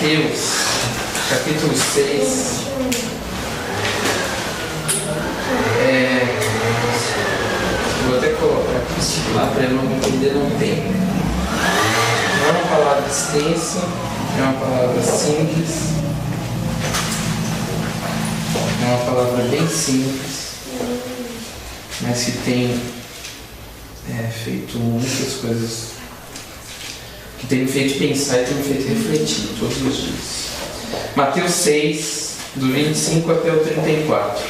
Mateus, capítulo 6. Vou até colocar aqui lá para eu não entender, não tem. Não é uma palavra extensa, é uma palavra simples. É uma palavra bem simples, mas que tem feito muitas coisas, que tem me feito pensar e tem me feito refletir todos os dias. Mateus 6, do 25 até o 34.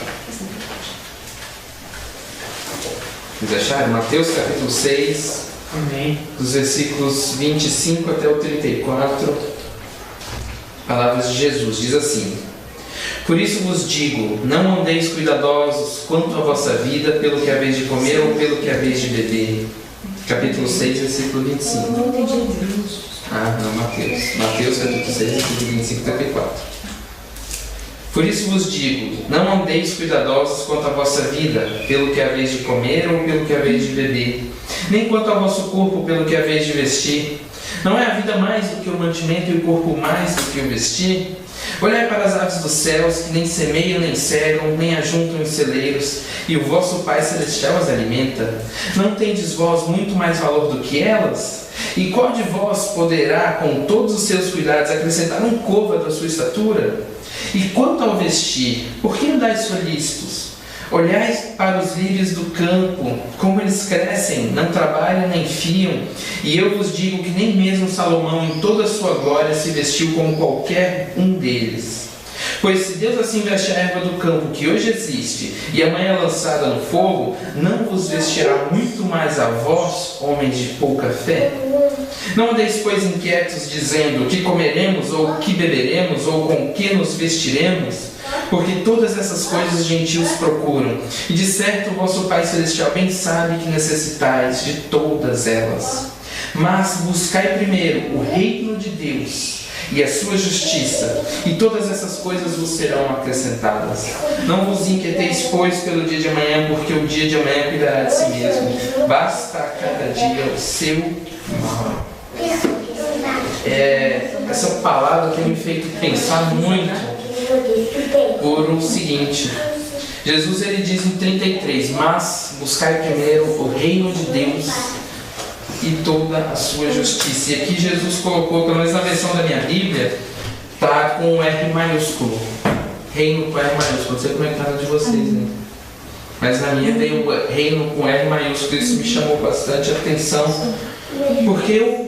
Vocês acharam? Mateus capítulo 6, Amém. dos versículos 25 até o 34. Palavras de Jesus, diz assim: Por isso vos digo, não andeis cuidadosos quanto à vossa vida, pelo que haveis de comer ou pelo que haveis de beber. Capítulo 6, versículo 25. Não entendi. Não, Mateus. Mateus, capítulo 6, versículo 25 e 34. Por isso vos digo, não andeis cuidadosos quanto à vossa vida, pelo que haveis de comer ou pelo que haveis de beber, nem quanto ao vosso corpo, pelo que haveis de vestir. Não é a vida mais do que o mantimento e o corpo mais do que o vestir? Olhai para as aves dos céus, que nem semeiam, nem cegam, nem ajuntam em celeiros, e o vosso Pai Celestial as alimenta. Não tendes vós muito mais valor do que elas? E qual de vós poderá, com todos os seus cuidados, acrescentar um côvado à sua estatura? E quanto ao vestir, por que andais solícitos? Olhai para os lírios do campo, como eles crescem, não trabalham nem fiam, e eu vos digo que nem mesmo Salomão, em toda a sua glória, se vestiu como qualquer um deles. Pois se Deus assim veste a erva do campo que hoje existe, e amanhã é lançada no fogo, não vos vestirá muito mais a vós, homens de pouca fé? Não andeis, pois, inquietos, dizendo: que comeremos, ou que beberemos, ou com que nos vestiremos? Porque todas essas coisas os gentios procuram, e de certo o vosso Pai Celestial bem sabe que necessitais de todas elas. Mas buscai primeiro o reino de Deus e a sua justiça, e todas essas coisas vos serão acrescentadas. Não vos inquieteis, pois, pelo dia de amanhã, porque o dia de amanhã cuidará de si mesmo. Basta a cada dia o seu mal. Essa palavra tem me feito pensar muito por o seguinte: Jesus ele diz em 33, mas buscai primeiro o reino de Deus e toda a sua justiça. E aqui Jesus colocou, pelo menos na versão da minha Bíblia, está com R maiúsculo, reino com R maiúsculo. Não sei como é que está de vocês, né? Mas na minha veio reino com R maiúsculo. Isso me chamou bastante atenção, porque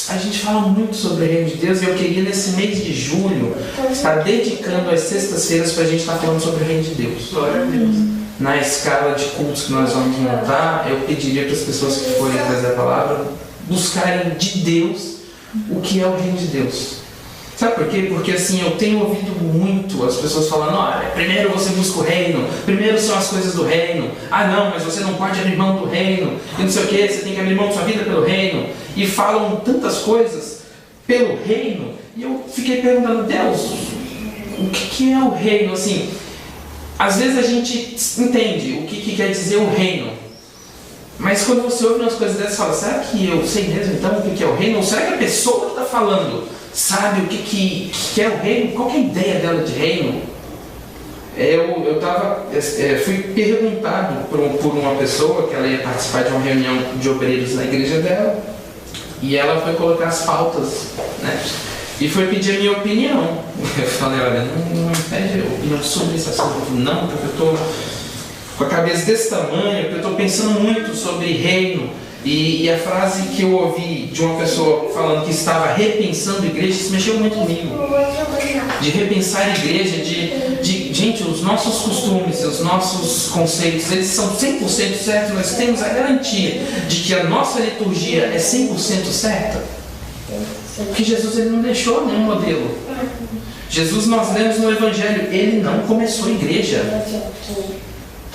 a gente fala muito sobre o reino de Deus, e eu queria nesse mês de julho estar dedicando as sextas-feiras para a gente estar falando sobre o reino de Deus. Glória a Deus. Na escala de cultos que nós vamos montar, eu pediria para as pessoas que forem trazer a palavra buscarem de Deus o que é o reino de Deus. Sabe por quê? Porque assim, eu tenho ouvido muito as pessoas falando: olha, primeiro você busca o reino, primeiro são as coisas do reino. Ah não, mas você não pode abrir mão do reino, e não sei o que, você tem que abrir mão da sua vida pelo reino. E falam tantas coisas pelo reino, e eu fiquei perguntando: Deus, o que é o reino? Assim, às vezes a gente entende o que quer dizer o reino, mas quando você ouve umas coisas dessas, você fala: será que eu sei mesmo então o que é o reino? Ou será que a pessoa que está falando sabe o que é o reino? Qual que é a ideia dela de reino? Fui perguntado por uma pessoa que ela ia participar de uma reunião de obreiros na igreja dela, e ela foi colocar as pautas, né? E foi pedir a minha opinião. Eu falei: olha, não pede opinião sobre esse assunto. Não, porque eu estou com a cabeça desse tamanho, porque eu estou pensando muito sobre reino. E a frase que eu ouvi de uma pessoa falando que estava repensando a igreja, isso mexeu muito comigo. De repensar a igreja, gente, os nossos costumes, os nossos conceitos, eles são 100% certos. Nós temos a garantia de que a nossa liturgia é 100% certa. Porque Jesus ele não deixou nenhum modelo. Jesus, nós lemos no Evangelho, ele não começou a igreja.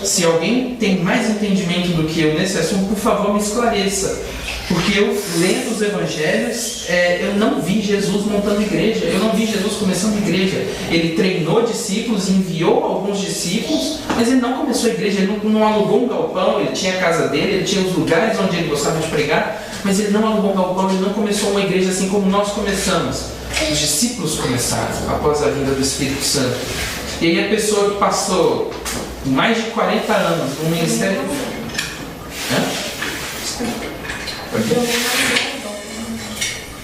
Se alguém tem mais entendimento do que eu nesse assunto, por favor, me esclareça. Porque eu, lendo os evangelhos, eu não vi Jesus montando igreja, eu não vi Jesus começando igreja. Ele treinou discípulos, enviou alguns discípulos, mas ele não começou a igreja, ele não alugou um galpão, ele tinha a casa dele, ele tinha os lugares onde ele gostava de pregar, mas ele não alugou um galpão, ele não começou uma igreja assim como nós começamos. Os discípulos começaram após a vinda do Espírito Santo. E aí a pessoa que passou mais de 40 anos no ministério...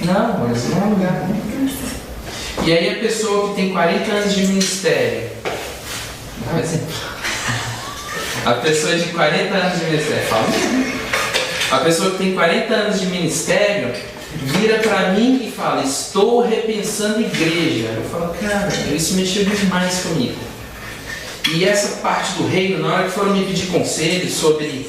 Não, mas não é lugar, né? E aí a pessoa que tem 40 anos de ministério... Dá um exemplo. A pessoa de 40 anos de ministério... Fala. A pessoa que tem 40 anos de ministério vira para mim e fala: estou repensando igreja. Eu falo: cara, isso mexeu demais comigo. E essa parte do reino, na hora que foram me pedir conselhos sobre...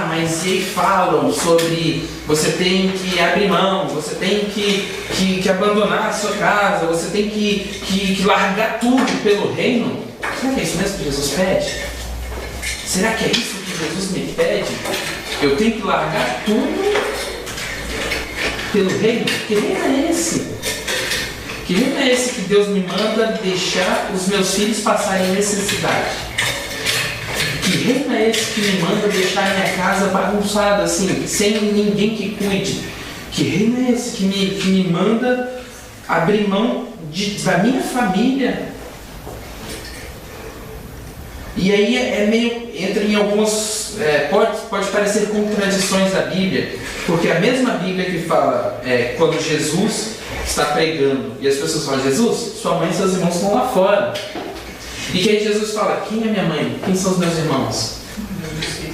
mas e aí falam sobre você tem que abrir mão, você tem que abandonar a sua casa, você tem que largar tudo pelo reino. Será que é isso mesmo que Jesus pede? Será que é isso que Jesus me pede? Eu tenho que largar tudo pelo reino? Que reino é esse? Que reino é esse que Deus me manda deixar os meus filhos passarem necessidade? Que reino é esse que me manda deixar a minha casa bagunçada, assim, sem ninguém que cuide? Que reino é esse que me manda abrir mão da minha família? E aí entra em algumas... pode parecer contradições da Bíblia, porque a mesma Bíblia que fala quando Jesus está pregando e as pessoas falam: Jesus, sua mãe e seus irmãos estão lá fora. E que aí Jesus fala: quem é minha mãe? Quem são os meus irmãos?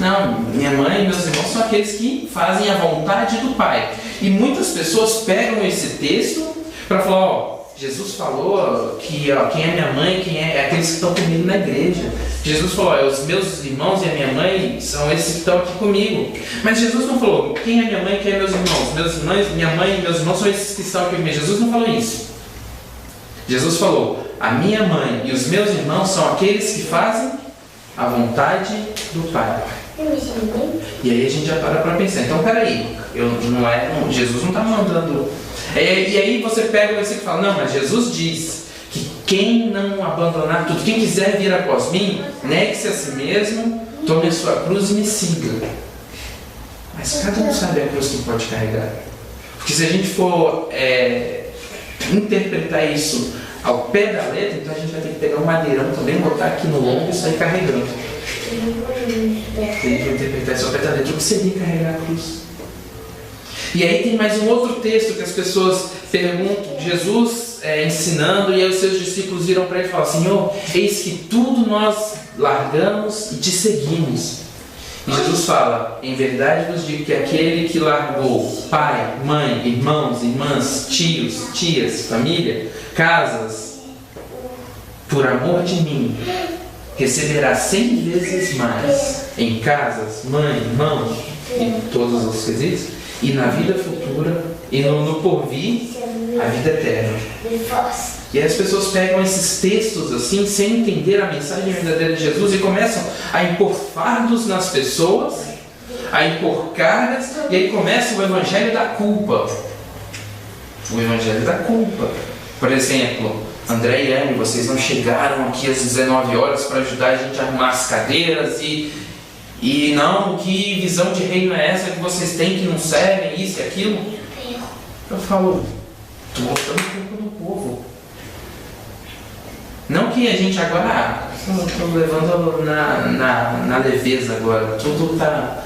Não, minha mãe e meus irmãos são aqueles que fazem a vontade do Pai. E muitas pessoas pegam esse texto para falar: Jesus falou que quem é minha mãe, quem é aqueles que estão comigo na igreja. Jesus falou: os meus irmãos e a minha mãe são esses que estão aqui comigo. Mas Jesus não falou: quem é minha mãe, quem é meus irmãos? Minha mãe e meus irmãos são esses que estão aqui comigo. Jesus não falou isso. Jesus falou: a minha mãe e os meus irmãos são aqueles que fazem a vontade do Pai. E aí a gente já para pensar: então peraí, Jesus não está mandando... E aí você pega o versículo e fala: não, mas Jesus diz que quem não abandonar tudo, quem quiser vir após mim, negue-se a si mesmo, tome a sua cruz e me siga. Mas cada um sabe a cruz que pode carregar. Porque se a gente for interpretar isso ao pé da letra, então a gente vai ter que pegar um madeirão também, botar aqui no lombo e sair carregando. Se a gente for interpretar isso ao pé da letra, o que seria carregar a cruz? E aí tem mais um outro texto que as pessoas perguntam, Jesus ensinando, e aí os seus discípulos viram para ele e falam: Senhor, eis que tudo nós largamos e te seguimos. E Jesus fala: em verdade vos digo que aquele que largou pai, mãe, irmãos, irmãs, tios, tias, família, casas, por amor de mim, receberá 100 vezes mais em casas, mãe, irmãos, e todos os quesitos, e na vida futura, e no porvir, a vida eterna. E aí as pessoas pegam esses textos assim, sem entender a mensagem verdadeira de Jesus, e começam a impor fardos nas pessoas, a impor cargas, e aí começa o evangelho da culpa. O evangelho da culpa. Por exemplo: André e Anne, vocês não chegaram aqui às 19 horas para ajudar a gente a arrumar as cadeiras, e não, que visão de reino é essa que vocês têm, que não servem, isso e aquilo? Eu falo: estou botando culpa no povo. Não que a gente agora, estou levando na leveza agora, tudo está...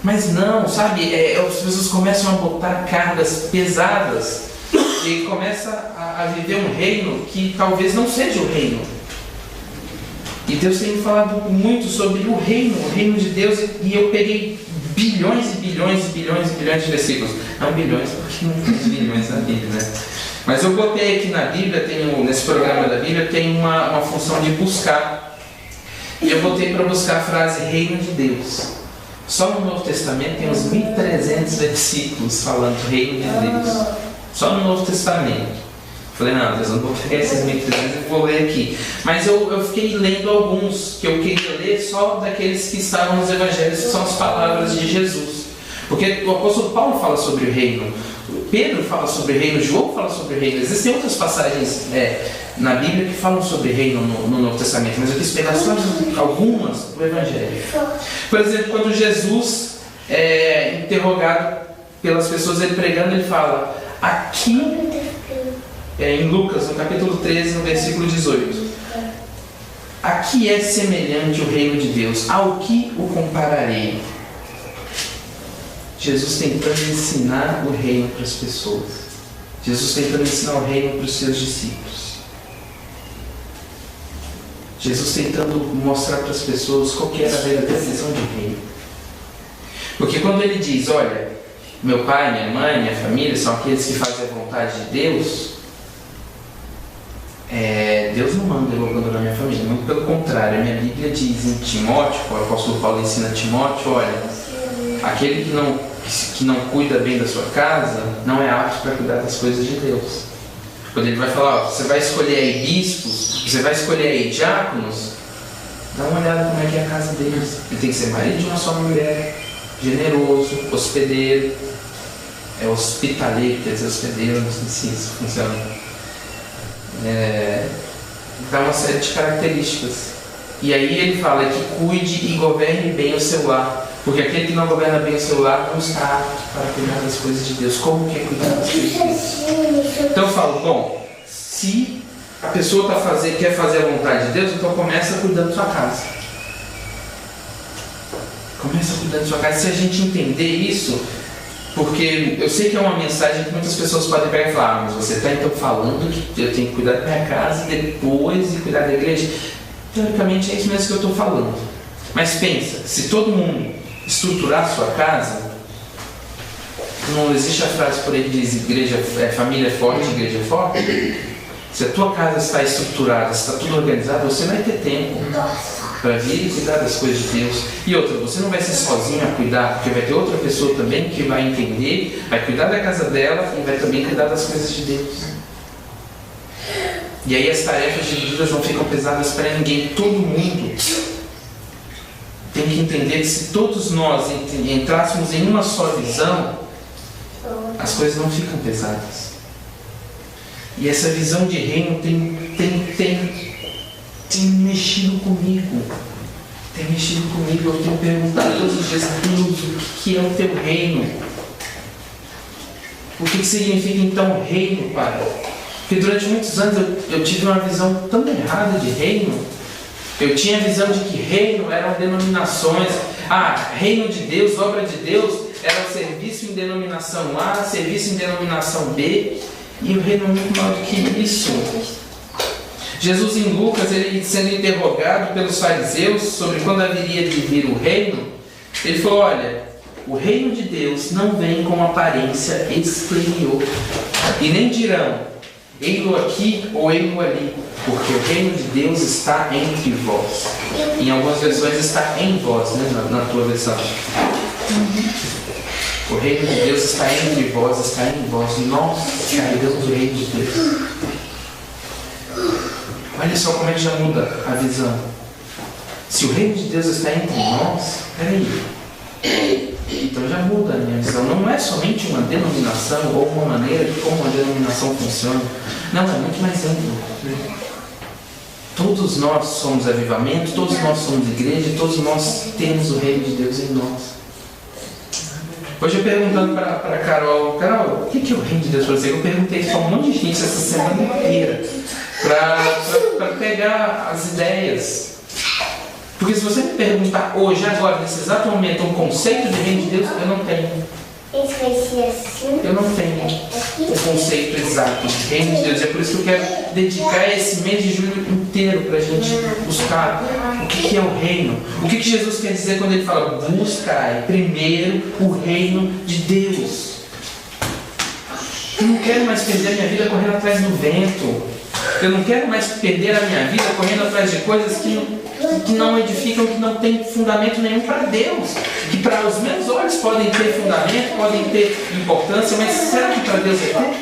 Mas não, sabe, as pessoas começam a botar cargas pesadas e começam a viver um reino que talvez não seja o reino. E Deus tem falado muito sobre o reino de Deus, e eu peguei bilhões e bilhões e bilhões e bilhões de versículos. Não bilhões, porque não tem bilhões na Bíblia, né? Mas eu botei aqui na Bíblia, nesse programa da Bíblia, tem uma função de buscar. E eu botei para buscar a frase reino de Deus. Só no Novo Testamento tem uns 1.300 versículos falando reino de Deus. Só no Novo Testamento. Falei: não, Deus, eu não vou pegar esses 1.300 e vou ler aqui. Mas eu fiquei lendo alguns que eu queria ler, só daqueles que estavam nos evangelhos, que são as palavras de Jesus. Porque o apóstolo Paulo fala sobre o reino, Pedro fala sobre o reino, João fala sobre o reino. Existem outras passagens na Bíblia que falam sobre reino no Novo Testamento, mas eu quis pegar só algumas do evangelho. Por exemplo, quando Jesus é interrogado pelas pessoas, ele pregando, ele fala: a quem em Lucas, no capítulo 13, no versículo 18. A que é semelhante o reino de Deus? Ao que o compararei? Jesus tentando ensinar o reino para as pessoas. Jesus tentando ensinar o reino para os seus discípulos. Jesus tentando mostrar para as pessoas qual que era a verdadeira visão de reino. Porque quando ele diz, olha, meu pai, minha mãe, minha família são aqueles que fazem a vontade de Deus, Deus não manda eu abandonar minha família, muito pelo contrário. A minha Bíblia diz em Timóteo, o apóstolo Paulo ensina a Timóteo, olha, aquele que não cuida bem da sua casa não é apto para cuidar das coisas de Deus. Quando ele vai falar, ó, você vai escolher aí bispos, você vai escolher aí diáconos, dá uma olhada como é que é a casa deles. Ele tem que ser marido de uma só mulher, generoso, hospedeiro, hospitaleiro, quer dizer hospedeiro, não sei se isso funciona. Dá uma série de características. E aí ele fala que cuide e governe bem o seu lar, porque aquele que não governa bem o seu lar não está apto para cuidar das coisas de Deus. Como que é cuidar das coisas de Deus? Então eu falo, bom, se a pessoa quer fazer a vontade de Deus, então começa cuidando da sua casa. Começa cuidando da sua casa. Se a gente entender isso, porque eu sei que é uma mensagem que muitas pessoas podem pegar e falar, mas você está então falando que eu tenho que cuidar da minha casa e depois de cuidar da igreja? Teoricamente é isso mesmo que eu estou falando. Mas pensa, se todo mundo estruturar a sua casa, não existe a frase por aí que diz família forte, igreja forte. Se a tua casa está estruturada, está tudo organizado, você vai ter tempo para vir e cuidar das coisas de Deus. E outra, você não vai ser sozinho a cuidar, porque vai ter outra pessoa também que vai entender, vai cuidar da casa dela e vai também cuidar das coisas de Deus. E aí as tarefas divididas não ficam pesadas para ninguém. Todo mundo tem que entender que se todos nós entrássemos em uma só visão, as coisas não ficam pesadas. E essa visão de reino tem mexido comigo. Tem mexido comigo. Eu tenho perguntado todos os dias, Deus, o que é o teu reino? O que significa então reino, Pai? Porque durante muitos anos eu tive uma visão tão errada de reino. Eu tinha a visão de que reino eram denominações. Reino de Deus, obra de Deus, era serviço em denominação A, serviço em denominação B. E o reino é muito maior do que isso. Jesus em Lucas, ele sendo interrogado pelos fariseus sobre quando haveria de vir o reino, ele falou, olha, o reino de Deus não vem com aparência exterior. E nem dirão, ei-lo aqui ou ei-lo ali, porque o reino de Deus está entre vós. Em algumas versões está em vós, né? na tua versão. O reino de Deus está entre vós, está em vós. Nós carregamos o reino de Deus. Olha só como é que já muda a visão. Se o reino de Deus está entre nós, peraí. Então já muda a minha visão. Não é somente uma denominação ou uma maneira de como a denominação funciona. Não, é muito mais amplo. Todos nós somos avivamento, todos nós somos igreja, todos nós temos o reino de Deus em nós. Hoje eu perguntando para Carol, o que é o reino de Deus para você? Eu perguntei isso a um monte de gente essa semana inteira, para pegar as ideias. Porque se você me perguntar hoje, agora, nesse exato momento, um conceito de reino de Deus, eu não tenho. Eu não tenho o conceito exato de reino de Deus. É por isso que eu quero dedicar esse mês de julho inteiro para a gente buscar o que é o reino. O que Jesus quer dizer quando ele fala, buscai primeiro o reino de Deus. Eu não quero mais perder a minha vida correndo atrás do vento. Eu não quero mais perder a minha vida correndo atrás de coisas que não edificam, que não tem fundamento nenhum para Deus. Que para os meus olhos podem ter fundamento, podem ter importância, mas será que para Deus vai ter?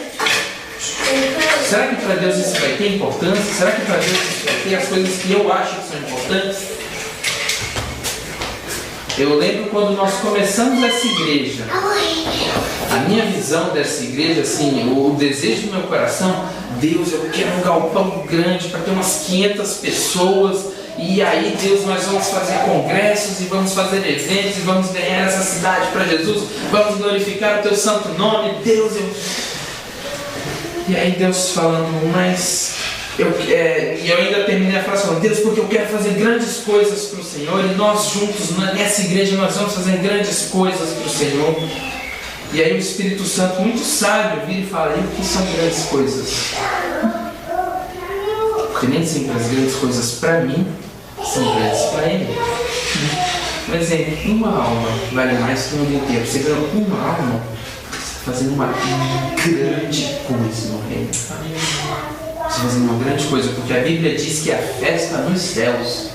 Será que para Deus isso vai ter importância? Será que para Deus isso vai ter as coisas que eu acho que são importantes? Eu lembro quando nós começamos essa igreja, a minha visão dessa igreja, assim, o desejo do meu coração, Deus, eu quero um galpão grande para ter umas 500 pessoas, e aí Deus, nós vamos fazer congressos e vamos fazer eventos e vamos ganhar essa cidade para Jesus, vamos glorificar o teu santo nome. Deus, E aí Deus falando, mas e eu ainda terminei a frase falando, Deus, porque eu quero fazer grandes coisas para o Senhor, e nós juntos nessa igreja nós vamos fazer grandes coisas para o Senhor. E aí o Espírito Santo, muito sábio, vira e fala, e o que são grandes coisas? Porque nem sempre as grandes coisas para mim são grandes para Ele. Por exemplo, uma alma vale mais que um mundo inteiro. Você ganha uma alma, você está fazendo uma grande coisa no reino. Você está fazendo uma grande coisa, porque a Bíblia diz que a festa nos céus.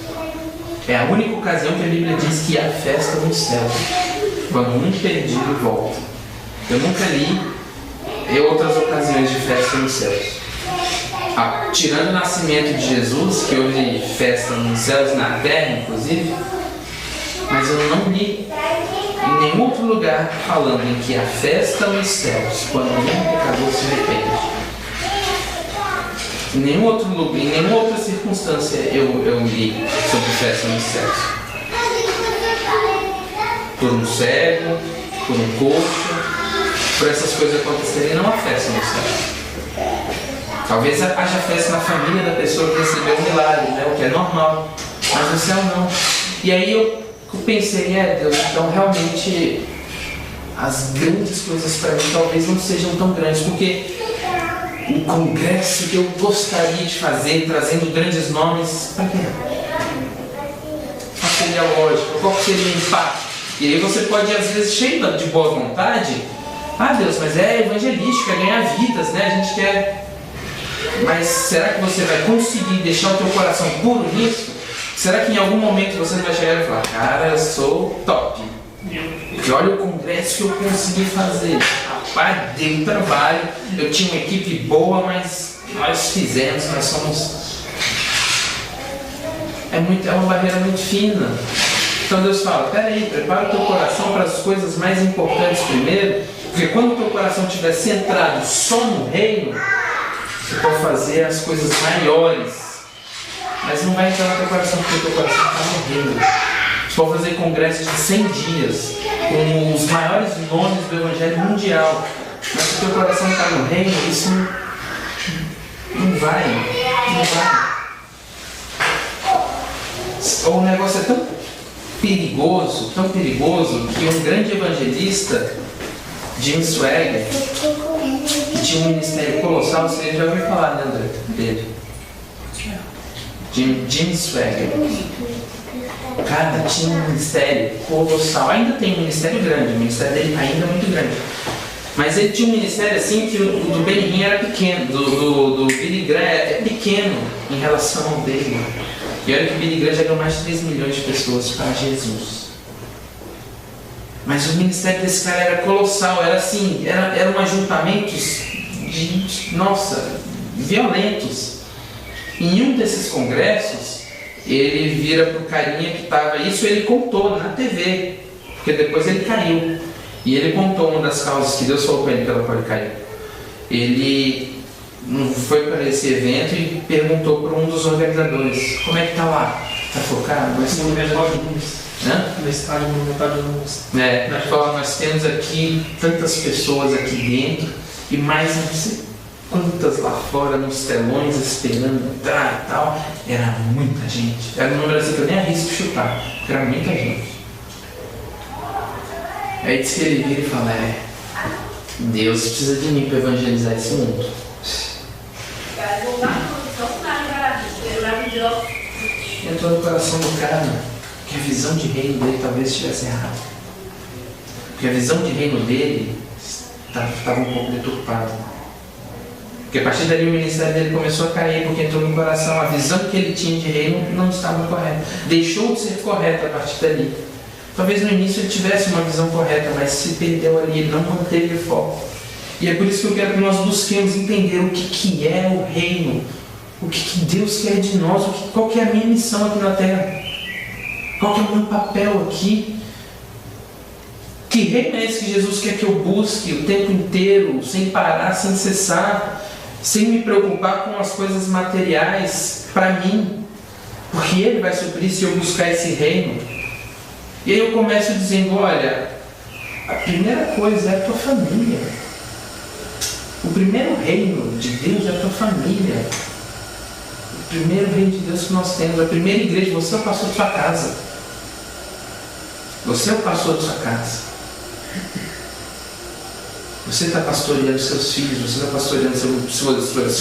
É a única ocasião que a Bíblia diz que há festa nos céus. Quando um perdido volta. Eu nunca li outras ocasiões de festa nos céus. Tirando o nascimento de Jesus, que houve festa nos céus e na terra, inclusive, mas eu não li em nenhum outro lugar falando em que há festa nos céus quando um pecador se arrepende. Em nenhuma outra circunstância eu li sobre festa nos céus. Por um cego, por um coxo, por essas coisas acontecerem, não há festa nos céus. Talvez haja festa na família da pessoa que recebeu um milagre, né? O que é normal, mas no céu não. E aí eu pensei, Deus, então realmente as grandes coisas para mim talvez não sejam tão grandes, porque o congresso que eu gostaria de fazer, trazendo grandes nomes, para quê? Qual seria a lógica? Qual seria o impacto? E aí você pode, às vezes, cheio de boa vontade, Deus, mas é evangelístico, é ganhar vidas, né? A gente quer... Mas será que você vai conseguir deixar o teu coração puro nisso? Será que em algum momento você vai chegar e falar, cara, eu sou top, e olha o congresso que eu consegui fazer, rapaz, deu trabalho, eu tinha uma equipe boa, mas nós fizemos, nós somos... É uma barreira muito fina. Então Deus fala, peraí, prepara o teu coração para as coisas mais importantes primeiro, porque quando o teu coração estiver centrado só no reino, você pode fazer as coisas maiores, mas não vai entrar no teu coração porque o teu coração está no reino. Você pode fazer congresso de 100 dias, com os maiores nomes do Evangelho mundial, mas se o teu coração está no reino, isso não vai. O negócio é tão perigoso, que um grande evangelista, Jim Swaggart, que tinha um ministério colossal, você já ouviu falar, né, André, dele? Jim Swaggart. Cara, tinha um ministério colossal. Ainda tem um ministério grande, o ministério dele ainda é muito grande. Mas ele tinha um ministério assim que o do Benny Hinn era pequeno, do Billy Graham é pequeno em relação ao dele. E olha que o Billy Graham já ganhou mais de 3 milhões de pessoas para Jesus. Mas o ministério desse cara era colossal, era assim, eram ajuntamentos violentos. Em um desses congressos, ele vira pro carinha que estava, isso ele contou na TV, porque depois ele caiu. E ele contou uma das causas que Deus falou para ele pela qual ele caiu. Ele foi para esse evento e perguntou para um dos organizadores, como é que tá lá? Tá focado? Nós temos no estádio monumental de Luz. Nós temos aqui tantas pessoas aqui dentro e mais não sei quantas lá fora nos telões esperando entrar e tal. Era muita gente. Era um número assim que eu nem arrisco chutar. Era muita gente. Aí disse que ele vira e fala, Deus precisa de mim para evangelizar esse mundo. Entrou no coração do cara que a visão de reino dele talvez estivesse errada. Porque a visão de reino dele estava um pouco deturpada. Porque a partir dali o ministério dele começou a cair, porque entrou no coração, a visão que ele tinha de reino não estava correta. Deixou de ser correta a partir dali. Talvez no início ele tivesse uma visão correta, mas se perdeu ali, ele não manteve o foco. E é por isso que eu quero que nós busquemos entender o que é o reino, o que Deus quer de nós, qual que é a minha missão aqui na terra, qual que é o meu papel aqui. Que reino é esse que Jesus quer que eu busque o tempo inteiro, sem parar, sem cessar, sem me preocupar com as coisas materiais para mim, porque Ele vai suprir se eu buscar esse reino. E aí eu começo dizendo, olha, a primeira coisa é a tua família. O primeiro reino de Deus é a tua família. O primeiro reino de Deus que nós temos, a primeira igreja, você é o pastor de sua casa. Você é o pastor de sua casa. Você está pastoreando seus filhos, você está pastoreando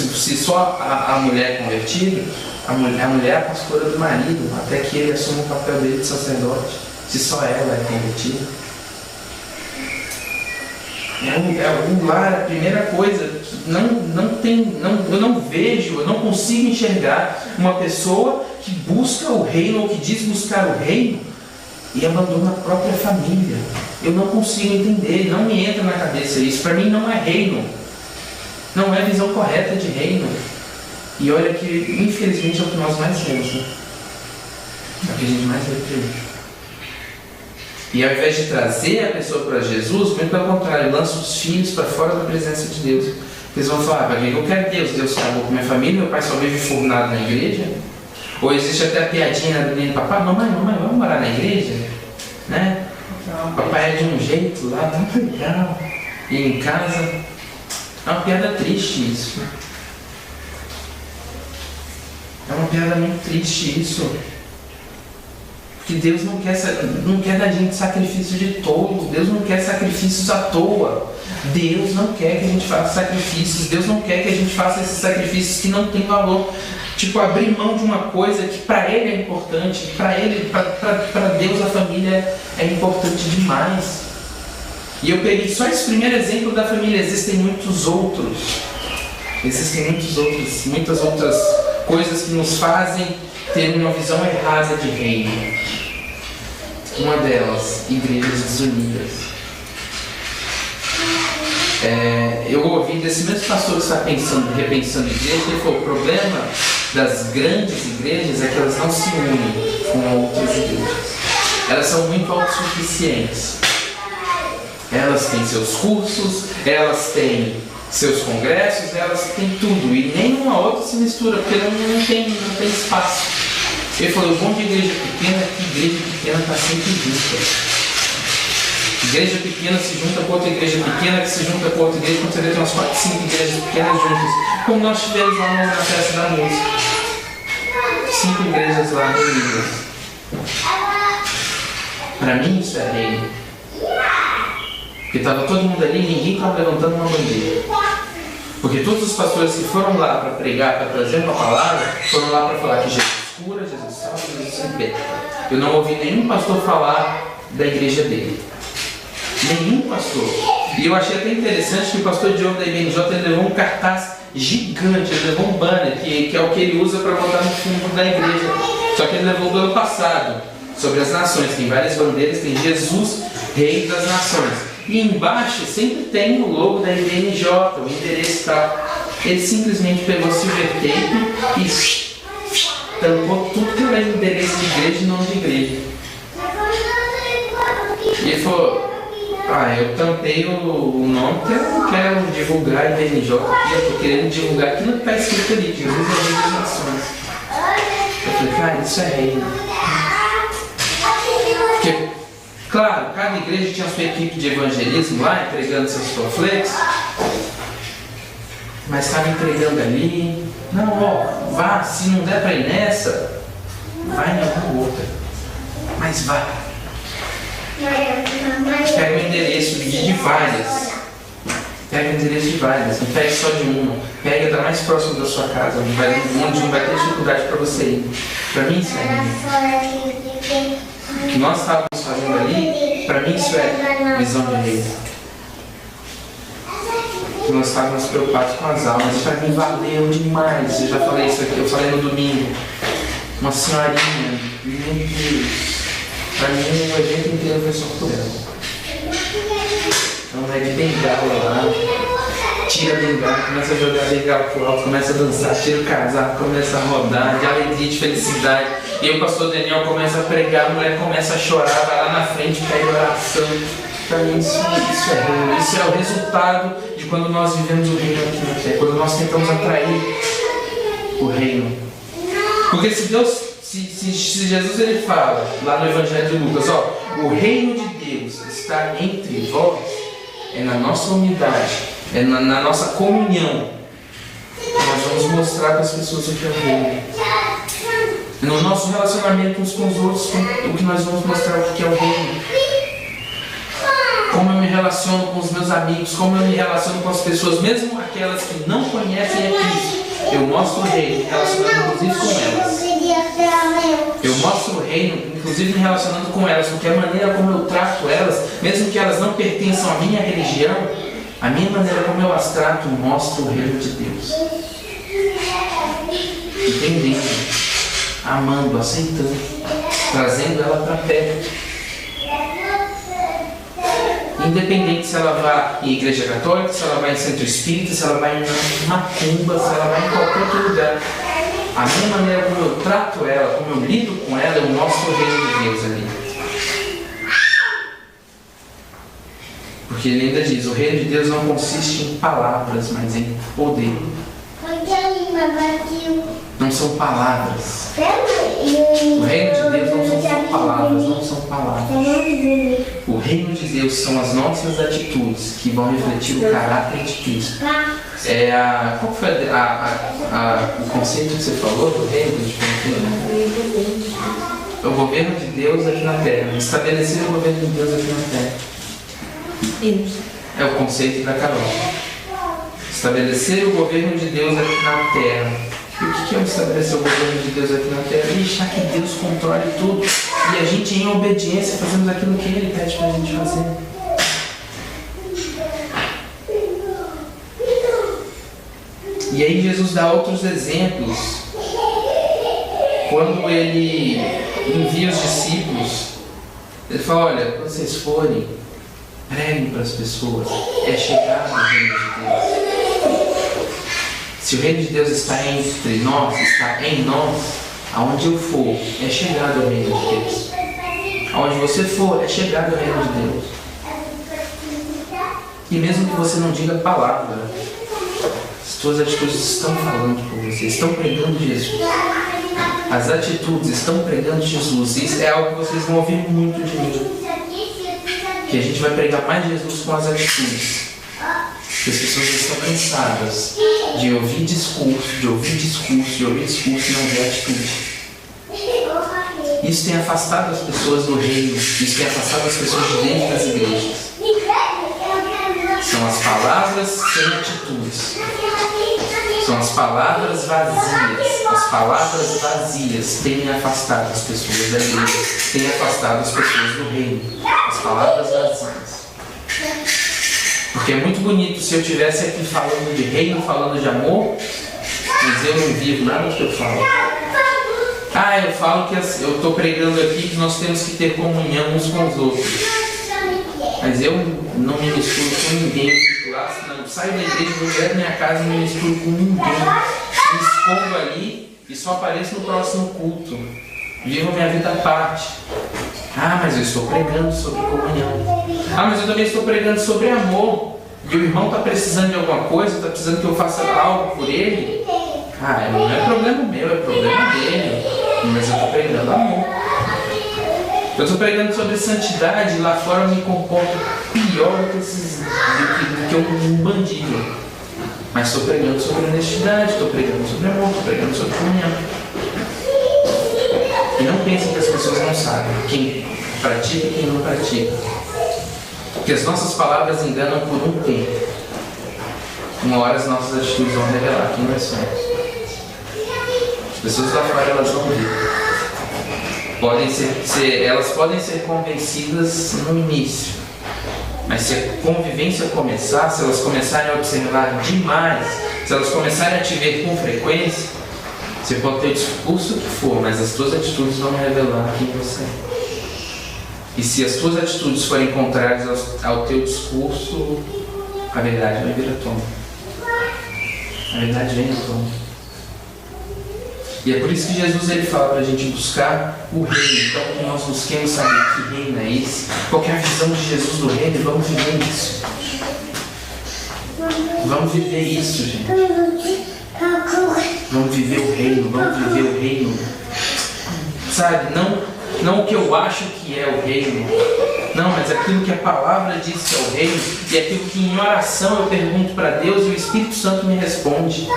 se só a mulher é convertida, a mulher é a pastora do marido, até que ele assuma o papel dele de sacerdote, se só ela é convertida. Um lar, a primeira coisa, eu não vejo, eu não consigo enxergar uma pessoa que busca o reino, ou que diz buscar o reino, e abandona a própria família. Eu não consigo entender, não me entra na cabeça isso. Para mim não é reino, não é visão correta de reino. E olha que, infelizmente, é o que nós mais vemos, né? É o que a gente mais vê por aí. E ao invés de trazer a pessoa para Jesus, muito pelo contrário, lança os filhos para fora da presença de Deus. Eles vão falar: para que eu quero Deus? Deus acabou com minha família, meu pai só vive furnado na igreja. Ou existe até a piadinha do menino: papai, mamãe, vamos morar na igreja? Né? Papai é de um jeito lá, muito legal. E em casa, é uma piada triste isso. É uma piada muito triste isso. Porque Deus não quer da gente sacrifício de tolos. Deus não quer sacrifícios à toa. Deus não quer que a gente faça sacrifícios. Deus não quer que a gente faça esses sacrifícios que não têm valor. Tipo, abrir mão de uma coisa que para Ele é importante, que para Deus a família é importante demais. E eu peguei só esse primeiro exemplo da família. Existem muitos outros. Muitas outras coisas que nos fazem ter uma visão errada de reino. Uma delas, igrejas desunidas. Eu ouvi desse mesmo pastor que está repensando igreja, ele falou: o problema das grandes igrejas é que elas não se unem com outras igrejas. Elas são muito autossuficientes. Elas têm seus cursos, elas têm seus congressos, elas têm tudo, e nenhuma outra se mistura, porque não tem espaço. Ele falou: o bom de igreja pequena é que igreja pequena está sempre junta. Igreja pequena se junta com outra igreja pequena, que se junta com outra igreja, quando você vê, tem umas 4, 5 igrejas pequenas juntas, como nós tivemos lá na festa da música. 5 igrejas lá reunidas. Para mim isso é reino. Porque estava todo mundo ali e ninguém estava levantando uma bandeira. Porque todos os pastores que foram lá para pregar, para trazer uma palavra, foram lá para falar que Jesus cura, Jesus salva, Jesus liberta. Eu não ouvi nenhum pastor falar da igreja dele. Nenhum pastor. E eu achei até interessante que o pastor Diogo da IBNJ levou um cartaz gigante, ele levou um banner, que é o que ele usa para botar no fundo da igreja. Só que ele levou do ano passado, sobre as nações. Tem várias bandeiras, tem Jesus, Rei das Nações. E embaixo sempre tem o logo da IBNJ, o endereço e tal. Ele simplesmente pegou silver tape e tampou tudo que era endereço de igreja e nome de igreja. E ele falou: eu tampei o nome porque eu não quero divulgar a IBNJ, eu estou querendo divulgar aquilo que está escrito ali, Jesus é o Rei das Nações. Eu falei: cara, isso é reino. Porque, claro, cada igreja tinha a sua equipe de evangelismo lá, entregando seus panfletos, mas estava entregando ali. Não, vá, se não der para ir nessa, vai em alguma outra, mas vá. Pega o endereço de várias. Pega o endereço de várias, não pega só de uma. Pega da mais próxima da sua casa, onde não vai ter dificuldade para você ir. Para mim isso é o que nós estávamos fazendo ali, para mim isso é visão de reino. Que nós estávamos preocupados com as almas, e para mim valeu demais. Eu já falei isso aqui, eu falei no domingo. Uma senhorinha, meu Deus. Para mim o evento inteiro foi só por ela. Então é de bengala lá, tira a bengala, começa a jogar a bengala pro alto, começa a dançar, tira o casaco, começa a rodar, de alegria, de felicidade. E o pastor Daniel começa a pregar, a mulher começa a chorar, vai lá na frente, pede oração. Para mim isso é reino, isso é o resultado de quando nós vivemos o reino aqui na terra, quando nós tentamos atrair o reino. Porque se Jesus ele fala lá no Evangelho de Lucas, o reino de Deus está entre vós, é na nossa unidade, é na nossa comunhão que nós vamos mostrar para as pessoas o que é o reino. É no nosso relacionamento uns com os outros o que nós vamos mostrar o que é o reino. Como eu me relaciono com os meus amigos, como eu me relaciono com as pessoas, mesmo aquelas que não conhecem a Cristo. Eu mostro o reino, me relacionando inclusive com elas. Eu mostro o reino, inclusive me relacionando com elas, porque a maneira como eu trato elas, mesmo que elas não pertençam à minha religião, a minha maneira como eu as trato mostra o reino de Deus. Entendendo, amando, aceitando, trazendo ela para perto. Independente se ela vai em igreja católica, se ela vai em centro espírita, se ela vai em macumba, se ela vai em qualquer outro lugar. A minha maneira como eu trato ela, como eu lido com ela, eu mostro o reino de Deus ali. Porque ele ainda diz, o reino de Deus não consiste em palavras, mas em poder. Não são palavras. O reino de Deus não são só palavras, não são palavras. O reino de Deus são as nossas atitudes que vão refletir o caráter de Cristo. Qual foi o conceito que você falou do reino de Deus? O governo de Deus aqui na terra. Estabelecer o governo de Deus aqui na terra. É o conceito da Carol. Estabelecer o governo de Deus aqui na terra. E o que é estabelecer o governo de Deus aqui na terra? Deixar que Deus controle tudo. E a gente, em obediência, fazemos aquilo que Ele pede para a gente fazer. E aí Jesus dá outros exemplos. Quando Ele envia os discípulos, Ele fala, olha, quando vocês forem, preguem para as pessoas. É chegar no reino de Deus. Se o reino de Deus está entre nós, está em nós, aonde eu for, é chegado ao reino de Deus. Aonde você for, é chegado ao reino de Deus. E mesmo que você não diga palavra, as suas atitudes estão falando por você, estão pregando Jesus. As atitudes estão pregando Jesus. Isso é algo que vocês vão ouvir muito de mim. Que a gente vai pregar mais Jesus com as atitudes. Que as pessoas estão cansadas de ouvir discurso e não ver atitude. Isso tem afastado as pessoas do reino, isso tem afastado as pessoas de dentro das igrejas. São as palavras sem atitudes. São as palavras vazias. As palavras vazias têm afastado as pessoas da igreja, têm afastado as pessoas do reino. As palavras vazias. Porque é muito bonito se eu estivesse aqui falando de reino, falando de amor, mas eu não vivo nada do que eu falo. Eu falo que eu estou pregando aqui que nós temos que ter comunhão uns com os outros. Mas eu não me misturo com ninguém. Eu fico lá, saio da igreja, vou direto da minha casa e não me misturo com ninguém. Me escondo ali e só apareço no próximo culto. Vivo minha vida à parte. Mas eu estou pregando sobre comunhão. Mas eu também estou pregando sobre amor. E o irmão está precisando de alguma coisa, está precisando que eu faça algo por ele. Não é problema meu, é problema dele. Mas eu estou pregando amor. Eu estou pregando sobre santidade, lá fora eu me comporto pior do que um bandido. Mas estou pregando sobre honestidade, estou pregando sobre amor, estou pregando sobre comunhão. E não pensem que as pessoas não sabem quem pratica e quem não pratica. Porque as nossas palavras enganam por um tempo. Uma hora as nossas atitudes vão revelar quem nós somos. As pessoas lá fora elas vão ver. Elas podem ser convencidas no início. Mas se a convivência começar, se elas começarem a observar demais, se elas começarem a te ver com frequência, você pode ter o discurso que for, mas as tuas atitudes vão revelar quem você é. E se as tuas atitudes forem contrárias ao teu discurso, a verdade vai vir à tona. A verdade vem à tona. E é por isso que Jesus ele fala para a gente buscar o reino. Então que nós busquemos saber que reino é esse, qual é a visão de Jesus do reino, e vamos viver isso. Vamos viver isso, gente. Vamos viver o reino, vamos viver o reino. Sabe, Não o que eu acho que é o reino. Não, mas aquilo que a palavra diz que é o reino. E aquilo que em oração eu pergunto para Deus e o Espírito Santo me responde.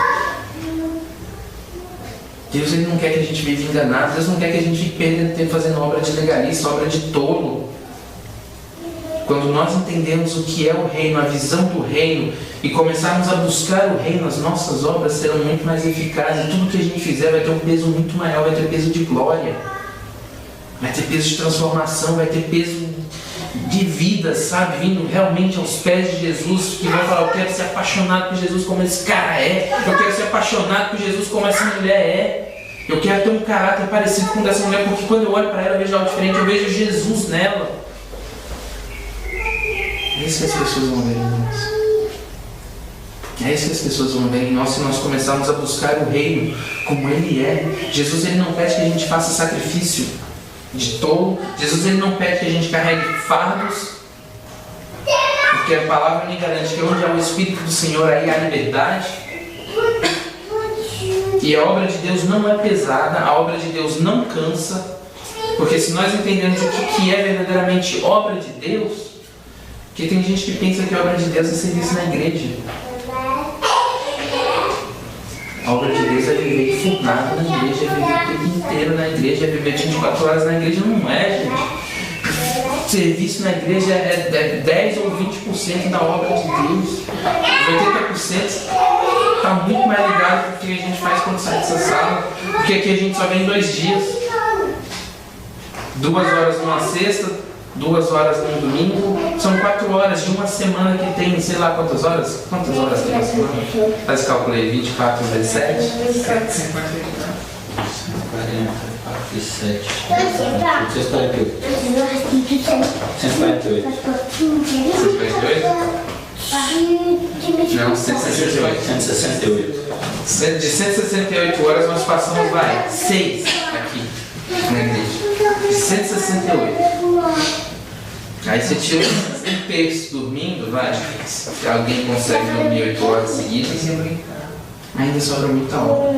Deus, Ele não quer que a gente viva enganado. Deus não quer que a gente fique perdendo tempo fazendo obra de legalista, obra de tolo. Quando nós entendemos o que é o reino, a visão do reino, e começarmos a buscar o reino, as nossas obras serão muito mais eficazes. Tudo que a gente fizer vai ter um peso muito maior, vai ter peso de glória, vai ter peso de transformação, vai ter peso de vida, sabe? Vindo realmente aos pés de Jesus, que vão falar: eu quero ser apaixonado por Jesus como esse cara é, eu quero ser apaixonado por Jesus como essa mulher é, eu quero ter um caráter parecido com o dessa mulher, porque quando eu olho para ela eu vejo algo diferente, eu vejo Jesus nela. É isso que as pessoas vão ver em nós. É isso que as pessoas vão ver em nós se nós começarmos a buscar o reino como Ele é. Jesus, Ele não pede que a gente faça sacrifício de tolo. Jesus, Ele não pede que a gente carregue fardos, porque a palavra me garante que onde há o Espírito do Senhor, aí há liberdade. E a obra de Deus não é pesada, a obra de Deus não cansa, porque se nós entendemos o que é verdadeiramente obra de Deus, porque tem gente que pensa que a obra de Deus é serviço na igreja. A obra de Deus é viver enfurnado na igreja, é viver o tempo inteiro na igreja, é viver 24 horas na igreja. Não é, gente. Serviço na igreja é 10 ou 20% da obra de Deus. 80% está muito mais ligado com o que a gente faz quando sai dessa sala, porque aqui a gente só vem 2 dias. 2 horas numa sexta, 2 horas no domingo, são 4 horas de uma semana que tem, sei lá quantas horas? Quantas horas tem uma semana? Faz cálculo aí, 24 vezes 7? 148. 148. 148? Não, 168. 168. De 168 horas nós passamos, 6 aqui na igreja. De 168. Aí você tira um terço dormindo, se alguém consegue dormir 8 horas seguidas, ainda sobra muita hora.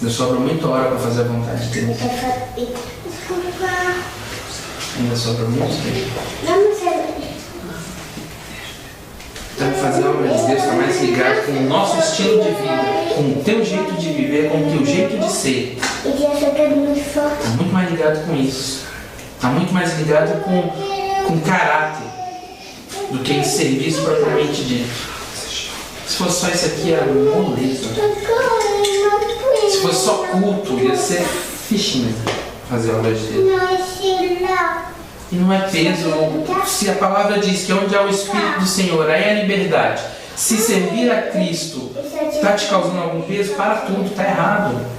Ainda sobra muita hora para fazer a vontade de Deus. Ainda sobra muito tempo. Então fazer a obra de Deus está mais ligado com o nosso estilo de vida, com o teu jeito de viver, com o teu jeito de ser. Está muito mais ligado com isso. Está muito mais ligado com caráter do que em serviço propriamente dito. Se fosse só isso aqui, era moleza. Se fosse só culto, ia ser fichinha fazer a obra de Deus. E não é peso. Se a palavra diz que onde há o Espírito do Senhor, aí é a liberdade. Se servir a Cristo está te causando algum peso, para tudo, está errado.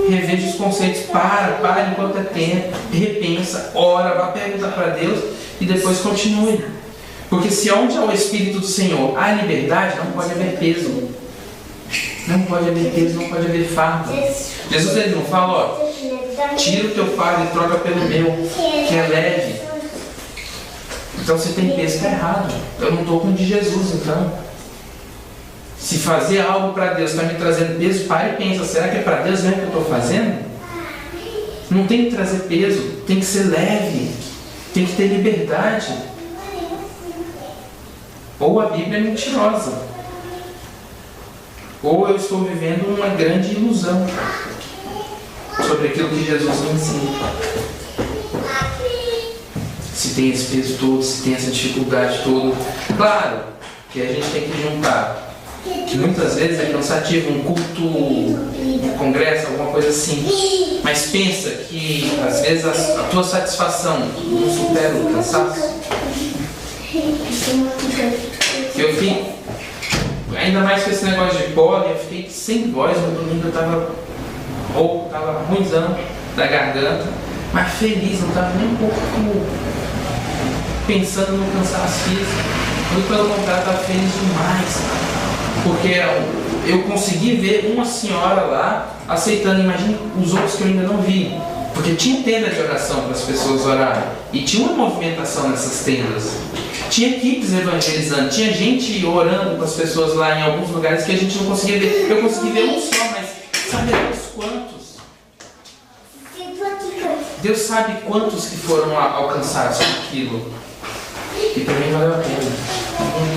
Reveja os conceitos, para enquanto é tempo, repensa, ora, vá perguntar para Deus e depois continue. Porque se onde há o Espírito do Senhor há liberdade, não pode haver peso. Não pode haver peso, não pode haver fardo. Jesus, Ele não fala: tira o teu fardo e troca pelo meu, que é leve. Então se tem peso, está errado. Eu não estou com o de Jesus, então. Se fazer algo para Deus está me trazendo peso, para e pensa: será que é para Deus mesmo que eu estou fazendo? Não tem que trazer peso, tem que ser leve, tem que ter liberdade. Ou a Bíblia é mentirosa, ou eu estou vivendo uma grande ilusão sobre aquilo que Jesus me ensina. Se tem esse peso todo, se tem essa dificuldade toda. Claro que a gente tem que juntar. Muitas vezes é cansativo um culto, um congresso, alguma coisa assim. Mas pensa que às vezes a tua satisfação não supera o cansaço. Eu fiquei, ainda mais com esse negócio de pólen, eu fiquei sem voz no domingo. Eu estava rouco, estava ruimzão da garganta, mas feliz, não estava nem um pouco pensando no cansaço físico. Muito pelo contrário, estava feliz demais. Porque eu consegui ver uma senhora lá aceitando. Imagine os outros que eu ainda não vi. Porque tinha tenda de oração para as pessoas orarem. E tinha uma movimentação nessas tendas. Tinha equipes evangelizando. Tinha gente orando para as pessoas lá em alguns lugares que a gente não conseguia ver. Eu consegui ver um só, mas sabe os quantos? Deus sabe quantos que foram alcançados com aquilo. E para mim valeu a pena.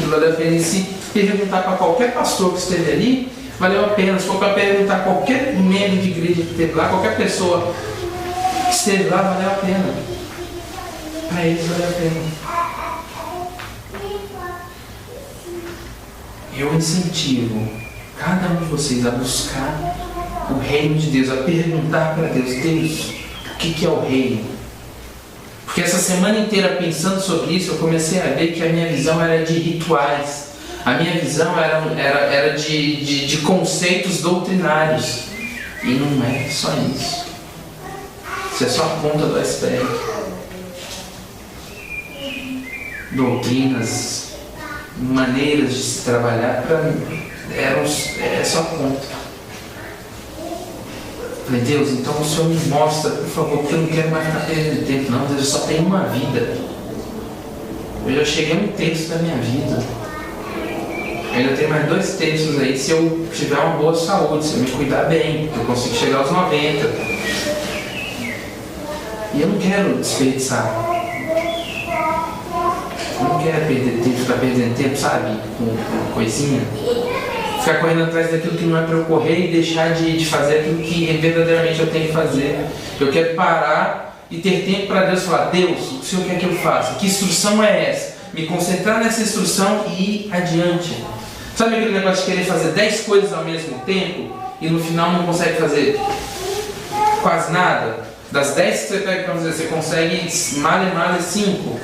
Valeu a pena. E se perguntar para qualquer pastor que esteve ali, valeu a pena. Se for para perguntar qualquer membro de igreja que esteve lá, qualquer pessoa que esteve lá, valeu a pena. Para eles valeu a pena. Eu incentivo cada um de vocês a buscar o reino de Deus, a perguntar para Deus: Deus, o que é o reino? Porque essa semana inteira pensando sobre isso, eu comecei a ver que a minha visão era de rituais, a minha visão era de conceitos doutrinários. E não é só isso. Isso é só a ponta do iceberg. Doutrinas, maneiras de se trabalhar, para mim, é só a ponta. Falei: Deus, então o Senhor me mostra, por favor, porque eu não quero mais ficar perdendo tempo. Não, Deus, eu só tenho uma vida. Eu já cheguei a 1/3 da minha vida. Eu ainda tenho mais 2/3 aí se eu tiver uma boa saúde, se eu me cuidar bem, eu consigo chegar aos 90. E eu não quero desperdiçar. Eu não quero perder tempo, ficar perdendo tempo, sabe? Com coisinha. Ficar correndo atrás daquilo que não é para eu correr e deixar de fazer aquilo que verdadeiramente eu tenho que fazer. Eu quero parar e ter tempo para Deus falar: Deus, o que o Senhor quer que eu faça? Que instrução é essa? Me concentrar nessa instrução e ir adiante. Sabe aquele negócio de querer fazer 10 coisas ao mesmo tempo e no final não consegue fazer quase nada? Das 10 que você pega para fazer, você consegue male 5.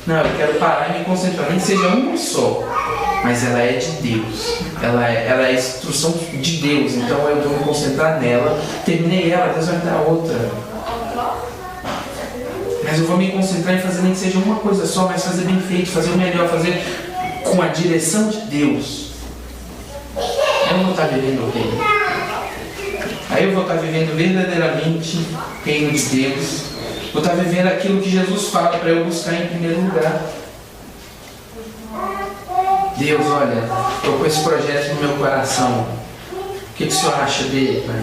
Não, eu quero parar e me concentrar, nem que seja uma só. Mas ela é de Deus, ela é a instrução de Deus, então eu vou me concentrar nela. Terminei ela, Deus vai me dar outra. Mas eu vou me concentrar em fazer nem que seja uma coisa só, mas fazer bem feito, fazer o melhor, fazer com a direção de Deus. Eu não vou estar vivendo o reino. Aí eu vou estar vivendo verdadeiramente o reino de Deus. Vou estar vivendo aquilo que Jesus fala para eu buscar em primeiro lugar. Deus, olha, estou com esse projeto no meu coração. O que o Senhor acha dele, Pai?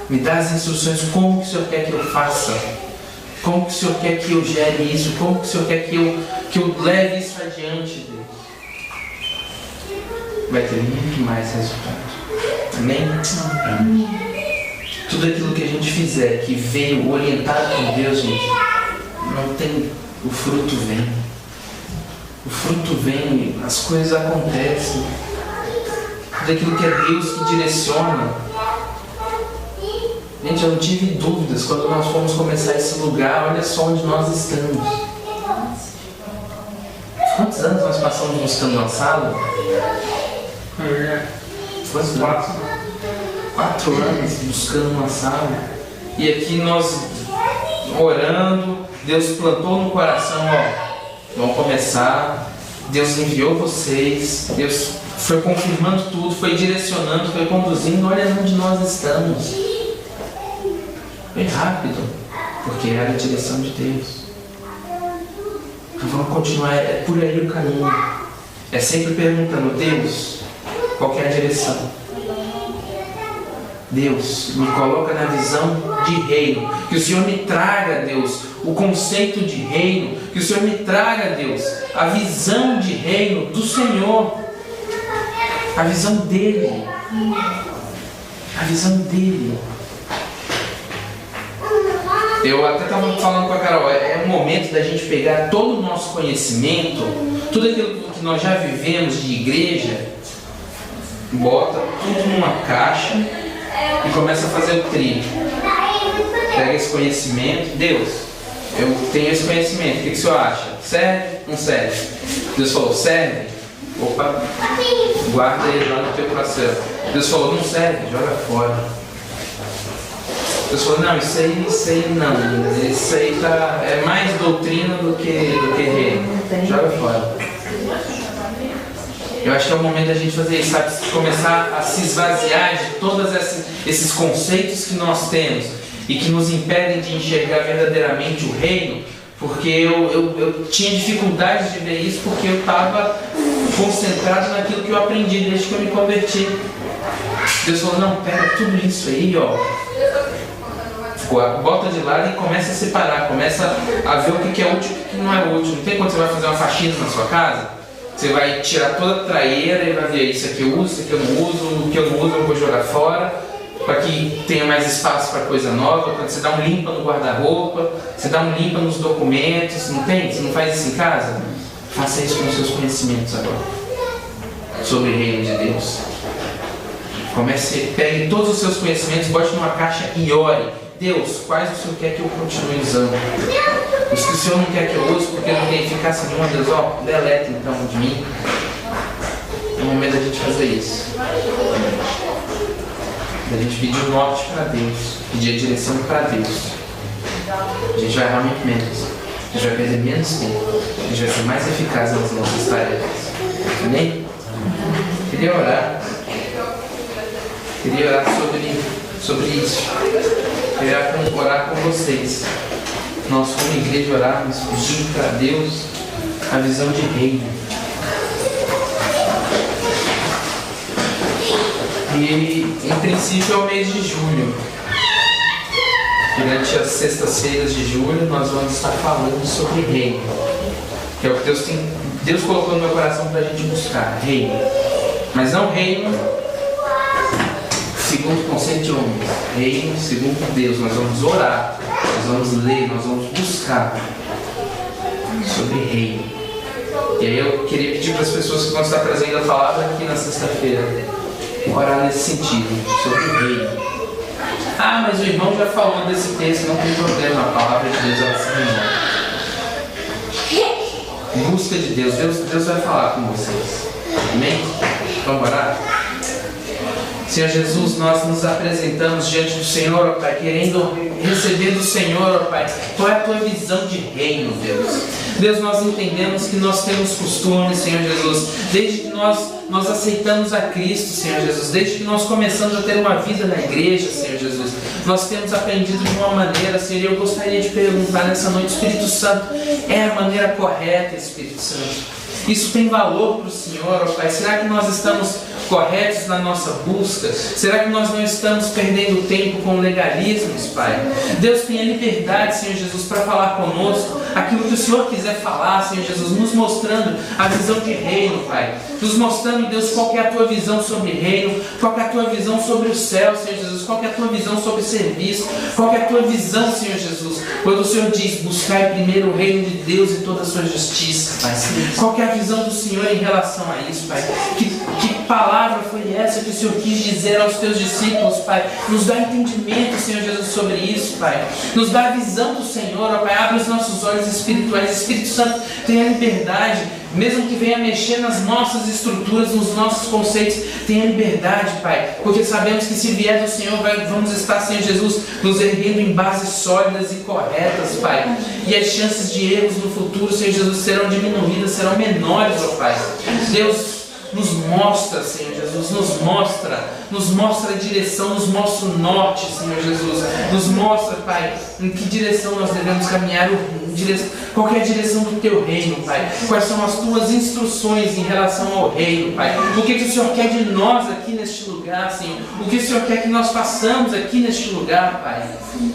Me dá as instruções, como que o Senhor quer que eu faça? Como que o Senhor quer que eu gere isso? Como que o Senhor quer que eu leve isso adiante, Deus? Vai ter muito mais resultado. Amém? Amém. Tudo aquilo que a gente fizer, que veio orientado por Deus, gente, não tem... O fruto vem. O fruto vem, as coisas acontecem. Tudo aquilo que é Deus que direciona. Gente, eu não tive dúvidas quando nós fomos começar esse lugar. Olha só onde nós estamos. Quantos anos nós passamos buscando uma sala? Quantos anos? 4 anos buscando uma sala. E aqui nós orando, Deus plantou no coração, vamos começar. Deus enviou vocês, Deus foi confirmando tudo, foi direcionando, foi conduzindo. Olha onde nós estamos. Foi rápido, porque era a direção de Deus. Então vamos continuar, é por aí o caminho. É sempre perguntando: Deus, qual que é a direção? Deus, me coloca na visão de reino. Que o Senhor me traga, Deus, o conceito de reino. Que o Senhor me traga, Deus, a visão de reino do Senhor. A visão dEle. A visão dEle. Eu até estava falando com a Carol, é o momento da gente pegar todo o nosso conhecimento, tudo aquilo que nós já vivemos de igreja, bota tudo numa caixa e começa a fazer o trilho. Pega esse conhecimento. Deus, eu tenho esse conhecimento, o que o Senhor acha? Serve? Não serve? Deus falou: serve? Opa, guarda ele lá no teu coração. Deus falou: não serve? Joga fora. Deus falou: não, isso aí não. Isso aí é mais doutrina do que reino. Joga fora. Eu acho que é o momento da gente fazer isso, sabe? Começar a se esvaziar de todos esses conceitos que nós temos e que nos impedem de enxergar verdadeiramente o reino, porque eu tinha dificuldade de ver isso, porque eu estava concentrado naquilo que eu aprendi desde que eu me converti. Deus falou: não, pega tudo isso aí, Bota de lado e começa a separar, começa a ver o que é útil e o que não é útil. Não tem quando você vai fazer uma faxina na sua casa? Você vai tirar toda a traeira e vai ver isso aqui eu uso, isso aqui eu não uso, o que eu não uso eu vou jogar fora, para que tenha mais espaço para coisa nova. Quando você dá um limpa no guarda-roupa, você dá um limpa nos documentos, não tem? Você não faz isso em casa? Faça isso com os seus conhecimentos agora, sobre o reino de Deus. Pegue todos os seus conhecimentos, bote numa caixa e ore. Deus, quais o Senhor quer que eu continue usando? Os que o Senhor não quer que eu use porque não tem eficácia nenhuma, Deus, deleta então de mim. É o momento da gente fazer isso. Da gente pedir o norte para Deus, pedir a direção para Deus. A gente vai errar muito menos. A gente vai perder menos tempo. A gente vai ser mais eficaz nas nossas tarefas. Amém? Queria orar sobre isso. Queria orar com vocês. Nós, como igreja, orarmos pedindo para Deus a visão de reino. E, em princípio, é o mês de julho. Durante as sextas-feiras de julho, nós vamos estar falando sobre reino. Que é o que Deus colocou no meu coração para a gente buscar. Reino. Mas não reino segundo o conceito de homens, reino segundo Deus. Nós vamos orar, nós vamos ler, nós vamos buscar sobre reino. E aí eu queria pedir para as pessoas que vão estar trazendo a palavra aqui na sexta-feira, orar nesse sentido, sobre o reino. Ah, mas o irmão já falou desse texto, não tem problema, a palavra de Deus ela se renova. Busca de Deus, Deus vai falar com vocês. Amém? Vamos orar? Senhor Jesus, nós nos apresentamos diante do Senhor, ó Pai, querendo receber do Senhor, ó Pai, qual é a tua visão de reino, Deus. Deus, nós entendemos que nós temos costumes, Senhor Jesus, desde que nós aceitamos a Cristo, Senhor Jesus, desde que nós começamos a ter uma vida na igreja, Senhor Jesus, nós temos aprendido de uma maneira, Senhor, e eu gostaria de perguntar nessa noite, Espírito Santo, é a maneira correta, Espírito Santo? Isso tem valor para o Senhor, ó Pai? Será que nós estamos corretos na nossa busca? Será que nós não estamos perdendo tempo com legalismos, Pai? Deus, tenha liberdade, Senhor Jesus, para falar conosco aquilo que o Senhor quiser falar, Senhor Jesus, nos mostrando a visão de reino, Pai. Nos mostrando, Deus, qual que é a tua visão sobre reino, qual que é a tua visão sobre o céu, Senhor Jesus, qual que é a tua visão sobre serviço, qual que é a tua visão, Senhor Jesus, quando o Senhor diz, buscai primeiro o reino de Deus e toda a sua justiça, Pai. Qual que é a visão do Senhor em relação a isso, Pai? Que palavra foi essa que o Senhor quis dizer aos teus discípulos, Pai? Nos dá entendimento, Senhor Jesus, sobre isso, Pai. Nos dá a visão do Senhor, ó Pai. Abre os nossos olhos espirituais. Espírito Santo, tenha liberdade, mesmo que venha mexer nas nossas estruturas, nos nossos conceitos, tenha liberdade, Pai, porque sabemos que se vier do Senhor, vamos estar, Senhor Jesus, nos erguendo em bases sólidas e corretas, Pai, e as chances de erros no futuro, Senhor Jesus, serão diminuídas, serão menores, ó Pai. Deus, nos mostra, Senhor Jesus, nos mostra a direção, nos mostra o norte, Senhor Jesus, nos mostra, Pai, em que direção nós devemos caminhar, qual é a direção do teu reino, Pai, quais são as tuas instruções em relação ao reino, Pai, o que o Senhor quer de nós aqui neste lugar, Senhor, o que o Senhor quer que nós façamos aqui neste lugar, Pai,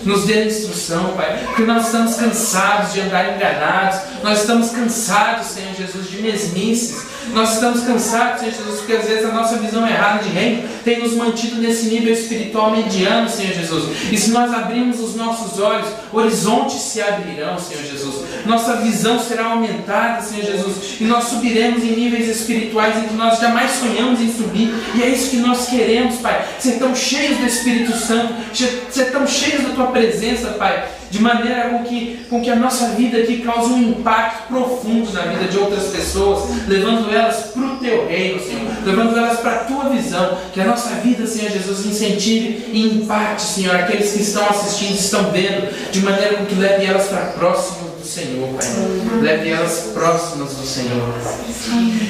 nos dê a instrução, Pai, porque nós estamos cansados de andar enganados, nós estamos cansados, Senhor Jesus, de mesmices. Nós estamos cansados, Senhor Jesus, porque às vezes a nossa visão errada de reino tem nos mantido nesse nível espiritual mediano, Senhor Jesus. E se nós abrirmos os nossos olhos, horizontes se abrirão, Senhor Jesus. Nossa visão será aumentada, Senhor Jesus. E nós subiremos em níveis espirituais em que nós jamais sonhamos em subir. E é isso que nós queremos, Pai. Ser tão cheios do Espírito Santo, ser tão cheios da Tua presença, Pai. De maneira com que a nossa vida aqui cause um impacto profundo na vida de outras pessoas, levando elas para o Teu reino, Senhor, levando elas para a Tua visão, que a nossa vida, Senhor Jesus, incentive e impacte, Senhor, aqueles que estão assistindo, estão vendo, de maneira com que leve elas para próximo do Senhor, Pai, leve elas próximas do Senhor,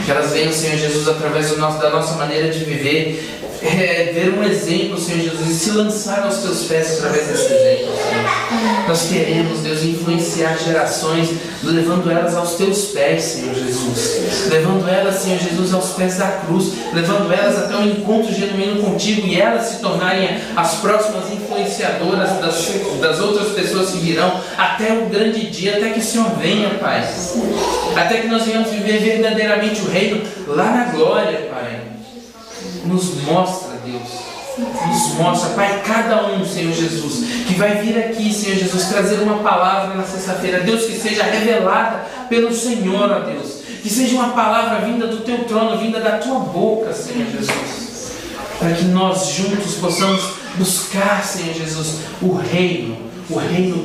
que elas venham, Senhor Jesus, através da nossa maneira de viver, ver um exemplo, Senhor Jesus, e se lançar aos Teus pés através desse exemplo, Senhor. Nós queremos, Deus, influenciar gerações, levando elas aos teus pés, Senhor Jesus. Levando elas, Senhor Jesus, aos pés da cruz. Levando elas até um encontro genuíno contigo e elas se tornarem as próximas influenciadoras das outras pessoas que virão até o grande dia, até que o Senhor venha, Pai. Até que nós venhamos viver verdadeiramente o reino lá na glória, Pai. Nos mostra, Deus. Nos mostra, Pai, cada um, Senhor Jesus, que vai vir aqui, Senhor Jesus, trazer uma palavra na sexta-feira, Deus, que seja revelada pelo Senhor, ó Deus, que seja uma palavra vinda do Teu trono, vinda da Tua boca, Senhor Jesus, para que nós juntos possamos buscar, Senhor Jesus, o reino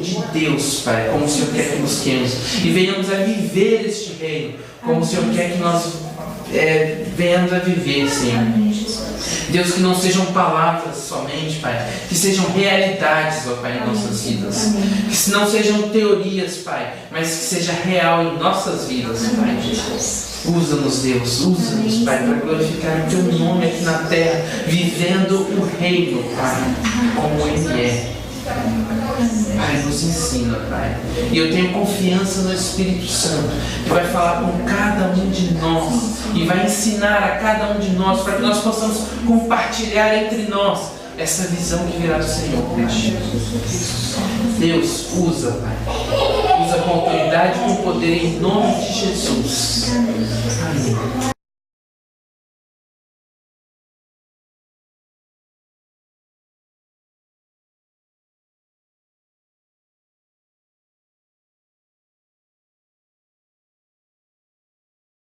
de Deus, Pai, como o Senhor quer que busquemos, e venhamos a viver este reino, como o Senhor quer que nós venhamos a viver, Senhor. Deus, que não sejam palavras somente, Pai, que sejam realidades, ó Pai, em nossas vidas. Que não sejam teorias, Pai, mas que seja real em nossas vidas, Pai. Usa-nos, Deus, usa-nos, Pai, para glorificar o Teu nome aqui na terra, vivendo o reino, Pai, como Ele é. Pai, nos ensina, Pai. E eu tenho confiança no Espírito Santo, que vai falar com cada um de nós e vai ensinar a cada um de nós, para que nós possamos compartilhar entre nós essa visão que virá do Senhor, Pai. Deus, usa, Pai. Usa com autoridade e com poder em nome de Jesus. Amém.